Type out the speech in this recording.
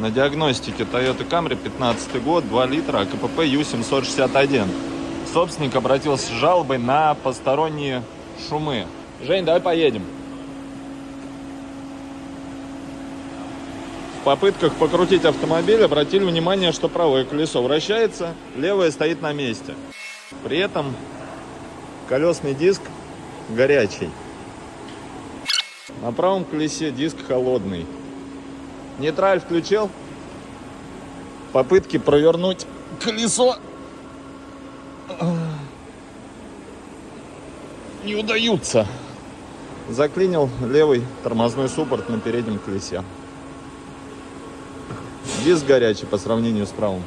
На диагностике Toyota Camry 15 год, 2 литра, КПП Ю761. Собственник обратился с жалобой на посторонние шумы. Жень, давай поедем. В попытках покрутить автомобиль обратили внимание, что правое колесо вращается, левое стоит на месте. При этом колесный диск горячий. На правом колесе диск холодный. Нейтраль включил. Попытки провернуть колесо не удаются. Заклинил левый тормозной суппорт на переднем колесе. Диск горячий по сравнению с правым.